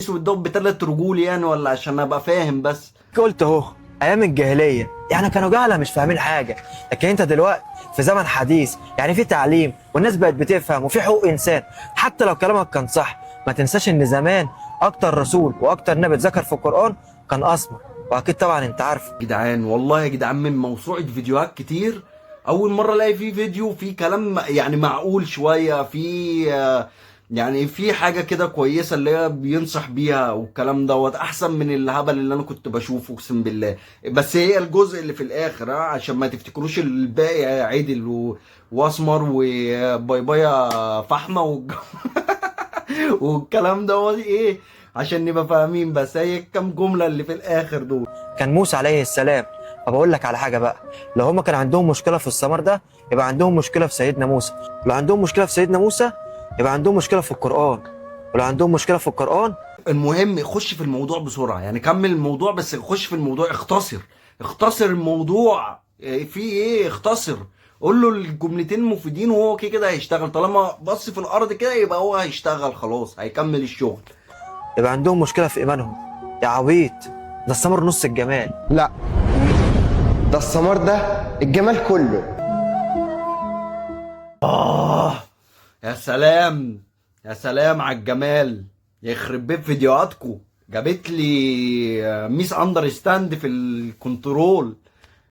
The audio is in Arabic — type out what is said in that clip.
اسود ده ب3 رجول يعني، ولا عشان ابقى فاهم بس؟ قلت اهو ايام الجاهليه يعني كانوا جهله مش فاهمين حاجه، لكن انت دلوقتي في زمن حديث يعني في تعليم والناس بقت بتفهم وفي حقوق انسان. حتى لو كلامك كان صح ما تنساش ان زمان اكتر رسول واكتر نبي اتذكر في القران كان اسمر، واكيد طبعا انت عارفه. جدعان والله يا جدعان، من موسوعة فيديوهات كتير اول مرة الاقي فيه فيديو فيه كلام يعني معقول شوية، يعني في حاجة كده كويسة اللي هي بينصح بيها، والكلام دوت احسن من الهبل اللي انا كنت بشوفه اقسم بالله. بس هي الجزء اللي في الاخر عشان ما تفتكروش الباقي عدل واسمر وباي باي يا فحمة والكلام دوت ايه، عشان نبقى فاهمين. بس هي الكام جملة اللي في الاخر دول. كان موسى عليه السلام. فبقول لك على حاجه بقى، لو هم كان عندهم مشكله في السمر ده يبقى عندهم مشكله في سيدنا موسى، لو عندهم مشكله في سيدنا موسى يبقى عندهم مشكله في القران، ولو عندهم مشكله في القران. المهم خش في الموضوع بسرعة، يعني كمل الموضوع بس خش في الموضوع، اختصر الموضوع. في ايه؟ اختصر، قول له الجملتين مفيدين وهو كده كده هيشتغل. طالما بص في الارض كده يبقى هو هيشتغل خلاص، هيكمل الشغل. يبقى عندهم مشكله في ايمانهم. يا عبيط، ده السمر نص الجمال. لا، ده السمار ده الجمال كله. يا سلام، يا سلام على الجمال، يخرب بيت فيديوهاتكو. جابت لي ميس اندرستاند في الكنترول.